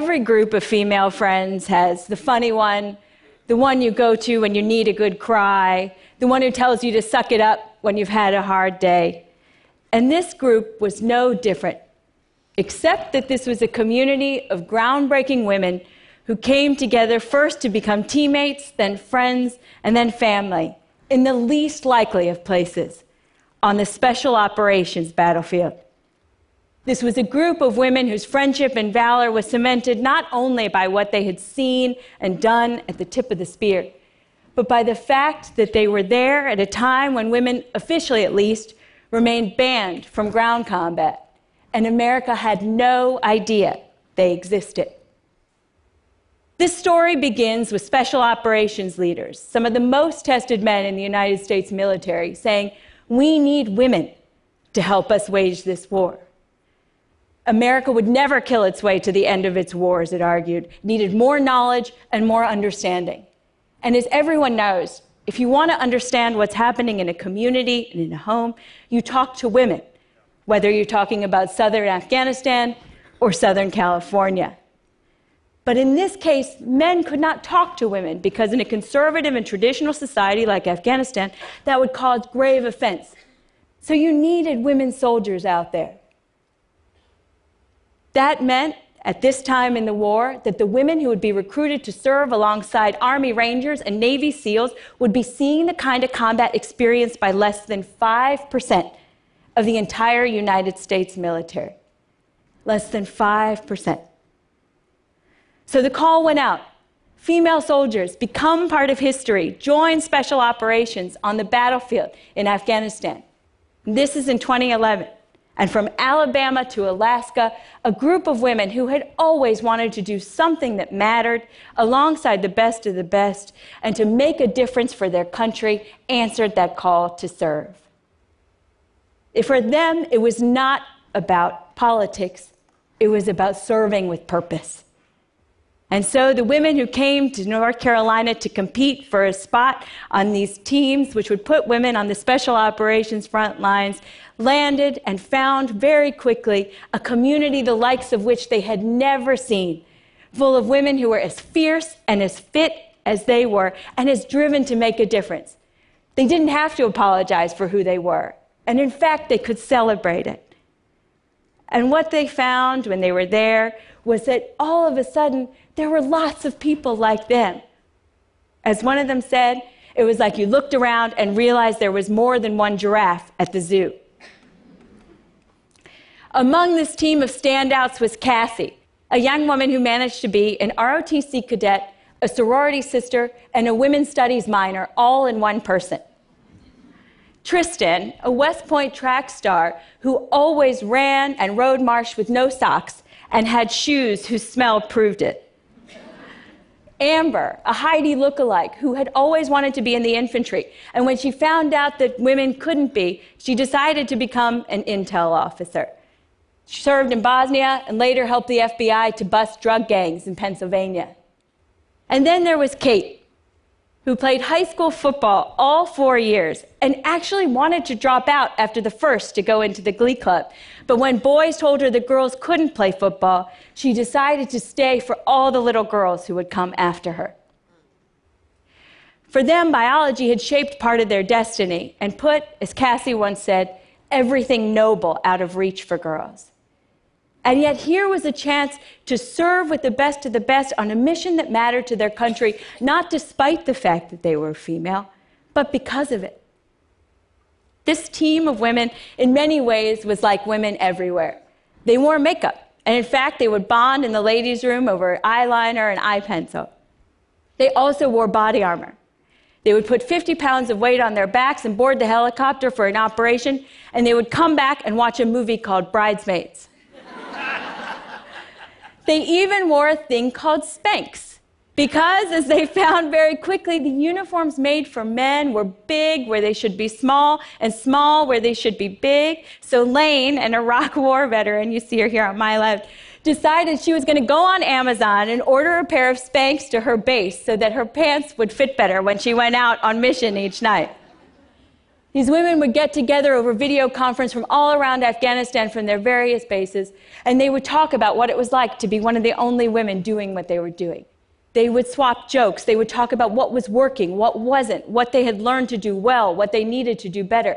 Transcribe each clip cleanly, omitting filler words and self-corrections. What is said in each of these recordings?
Every group of female friends has the funny one, the one you go to when you need a good cry, the one who tells you to suck it up when you've had a hard day. And this group was no different, except that this was a community of groundbreaking women who came together first to become teammates, then friends, and then family, in the least likely of places, on the Special Operations battlefield. This was a group of women whose friendship and valor was cemented not only by what they had seen and done at the tip of the spear, but by the fact that they were there at a time when women, officially at least, remained banned from ground combat, and America had no idea they existed. This story begins with special operations leaders, some of the most tested men in the United States military, saying, "We need women to help us wage this war." America would never kill its way to the end of its wars, it argued. It needed more knowledge and more understanding. And as everyone knows, if you want to understand what's happening in a community and in a home, you talk to women, whether you're talking about southern Afghanistan or southern California. But in this case, men could not talk to women because in a conservative and traditional society like Afghanistan, that would cause grave offense. So you needed women soldiers out there. That meant, at this time in the war, that the women who would be recruited to serve alongside Army Rangers and Navy SEALs would be seeing the kind of combat experienced by less than 5% of the entire United States military. Less than 5%. So the call went out. Female soldiers, become part of history, join special operations on the battlefield in Afghanistan. This is in 2011. And from Alabama to Alaska, a group of women who had always wanted to do something that mattered alongside the best of the best and to make a difference for their country answered that call to serve. For them, it was not about politics. It was about serving with purpose. And so the women who came to North Carolina to compete for a spot on these teams, which would put women on the special operations front lines, landed and found very quickly a community the likes of which they had never seen, full of women who were as fierce and as fit as they were and as driven to make a difference. They didn't have to apologize for who they were, and in fact, they could celebrate it. And what they found when they were there was that all of a sudden, there were lots of people like them. As one of them said, it was like you looked around and realized there was more than one giraffe at the zoo. Among this team of standouts was Cassie, a young woman who managed to be an ROTC cadet, a sorority sister, and a women's studies minor, all in one person. Tristan, a West Point track star who always ran and rode marsh with no socks and had shoes whose smell proved it. Amber, a Heidi lookalike who had always wanted to be in the infantry, and when she found out that women couldn't be, she decided to become an intel officer. She served in Bosnia and later helped the FBI to bust drug gangs in Pennsylvania. And then there was Kate, who played high school football all 4 years and actually wanted to drop out after the first to go into the glee club. But when boys told her the girls couldn't play football, she decided to stay for all the little girls who would come after her. For them, biology had shaped part of their destiny and put, as Cassie once said, everything noble out of reach for girls. And yet here was a chance to serve with the best of the best on a mission that mattered to their country, not despite the fact that they were female, but because of it. This team of women, in many ways, was like women everywhere. They wore makeup, and in fact, they would bond in the ladies' room over eyeliner and eye pencil. They also wore body armor. They would put 50 pounds of weight on their backs and board the helicopter for an operation, and they would come back and watch a movie called Bridesmaids. They even wore a thing called Spanx, because, as they found very quickly, the uniforms made for men were big where they should be small, and small where they should be big. So Lane, an Iraq War veteran, you see her here on my left, decided she was going to go on Amazon and order a pair of Spanx to her base so that her pants would fit better when she went out on mission each night. These women would get together over video conference from all around Afghanistan from their various bases, and they would talk about what it was like to be one of the only women doing what they were doing. They would swap jokes. They would talk about what was working, what wasn't, what they had learned to do well, what they needed to do better.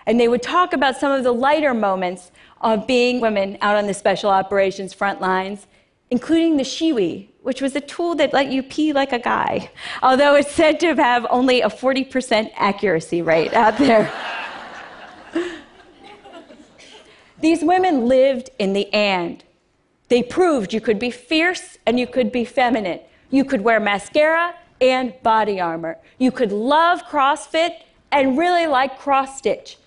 And they would talk about some of the lighter moments of being women out on the special operations front lines, including the shiwi, which was a tool that let you pee like a guy, although it's said to have only a 40% accuracy rate out there. These women lived in the and. They proved you could be fierce and you could be feminine. You could wear mascara and body armor. You could love CrossFit and really like cross-stitch.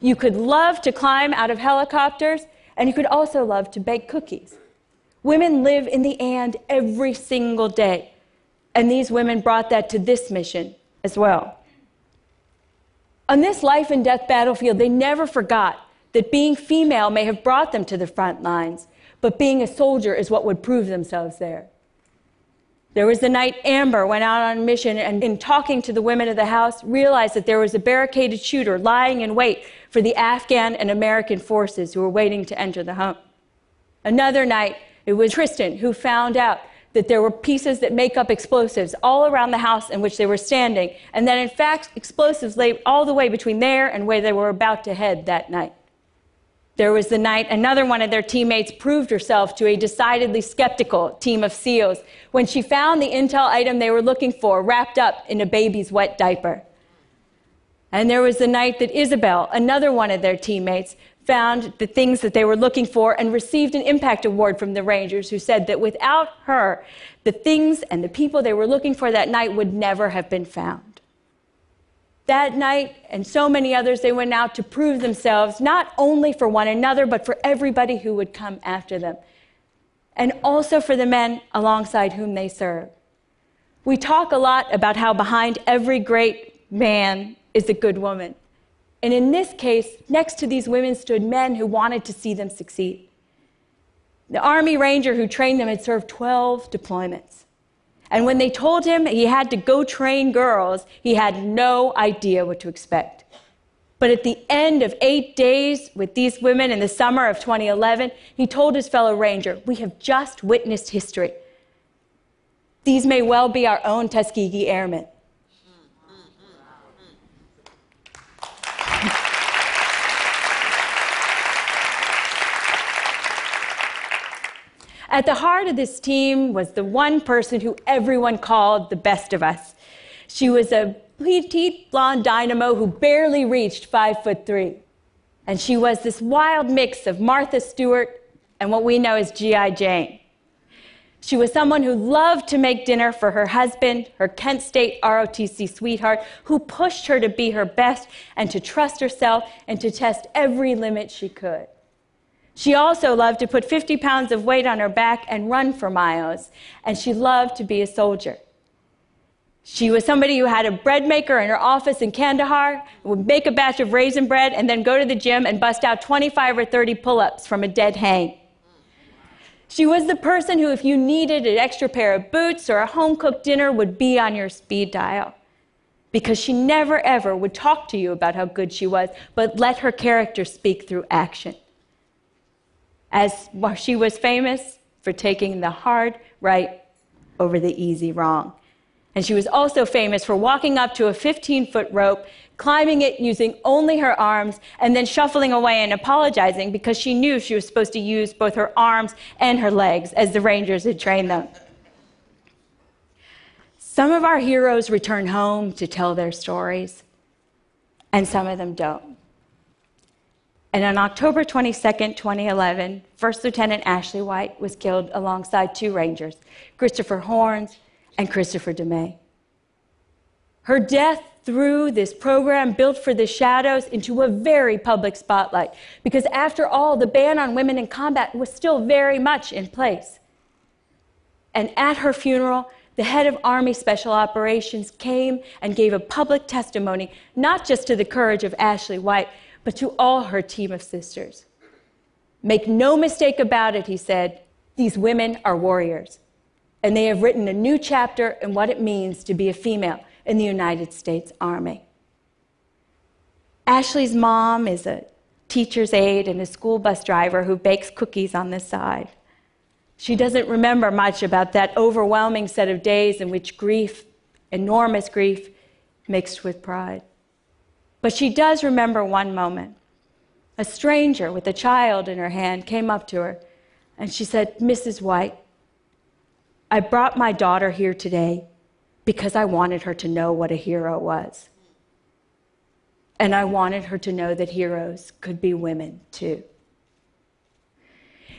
You could love to climb out of helicopters, and you could also love to bake cookies. Women live in the and every single day, and these women brought that to this mission as well. On this life and death battlefield, they never forgot that being female may have brought them to the front lines, but being a soldier is what would prove themselves there. There was the night Amber went out on a mission and in talking to the women of the house, realized that there was a barricaded shooter lying in wait for the Afghan and American forces who were waiting to enter the home. Another night, it was Tristan who found out that there were pieces that make up explosives all around the house in which they were standing, and that in fact explosives lay all the way between there and where they were about to head that night. There was the night another one of their teammates proved herself to a decidedly skeptical team of SEALs when she found the intel item they were looking for wrapped up in a baby's wet diaper. And there was the night that Isabel, another one of their teammates, found the things that they were looking for and received an impact award from the Rangers, who said that without her, the things and the people they were looking for that night would never have been found. That night, and so many others, they went out to prove themselves, not only for one another, but for everybody who would come after them, and also for the men alongside whom they serve. We talk a lot about how behind every great man is a good woman. And in this case, next to these women stood men who wanted to see them succeed. The Army Ranger who trained them had served 12 deployments. And when they told him he had to go train girls, he had no idea what to expect. But at the end of 8 days with these women in the summer of 2011, he told his fellow Ranger, "We have just witnessed history. These may well be our own Tuskegee Airmen." At the heart of this team was the one person who everyone called the best of us. She was a petite blonde dynamo who barely reached 5'3". And she was this wild mix of Martha Stewart and what we know as G.I. Jane. She was someone who loved to make dinner for her husband, her Kent State ROTC sweetheart, who pushed her to be her best and to trust herself and to test every limit she could. She also loved to put 50 pounds of weight on her back and run for miles, and she loved to be a soldier. She was somebody who had a bread maker in her office in Kandahar, would make a batch of raisin bread, and then go to the gym and bust out 25 or 30 pull-ups from a dead hang. She was the person who, if you needed an extra pair of boots or a home-cooked dinner, would be on your speed dial. Because she never, ever would talk to you about how good she was, but let her character speak through action. As she was famous for taking the hard right over the easy wrong. And she was also famous for walking up to a 15-foot rope, climbing it using only her arms, and then shuffling away and apologizing because she knew she was supposed to use both her arms and her legs, as the Rangers had trained them. Some of our heroes return home to tell their stories, and some of them don't. And on October 22nd, 2011, First Lieutenant Ashley White was killed alongside 2 Rangers, Christopher Horns and Christopher DeMay. Her death threw this program built for the shadows into a very public spotlight, because after all, the ban on women in combat was still very much in place. And at her funeral, the head of Army Special Operations came and gave a public testimony, not just to the courage of Ashley White, but to all her team of sisters. "Make no mistake about it," he said, "these women are warriors, and they have written a new chapter in what it means to be a female in the United States Army." Ashley's mom is a teacher's aide and a school bus driver who bakes cookies on the side. She doesn't remember much about that overwhelming set of days in which grief, enormous grief, mixed with pride. But she does remember one moment. A stranger with a child in her hand came up to her and she said, "Mrs. White, I brought my daughter here today because I wanted her to know what a hero was. And I wanted her to know that heroes could be women too."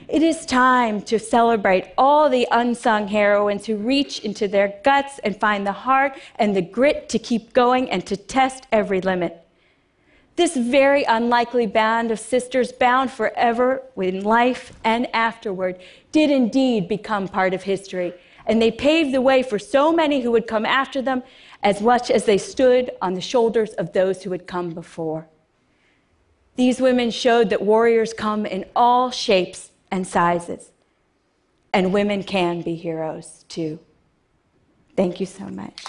It is time to celebrate all the unsung heroines who reach into their guts and find the heart and the grit to keep going and to test every limit. This very unlikely band of sisters, bound forever in life and afterward, did indeed become part of history, and they paved the way for so many who would come after them, as much as they stood on the shoulders of those who had come before. These women showed that warriors come in all shapes and sizes, and women can be heroes too. Thank you so much.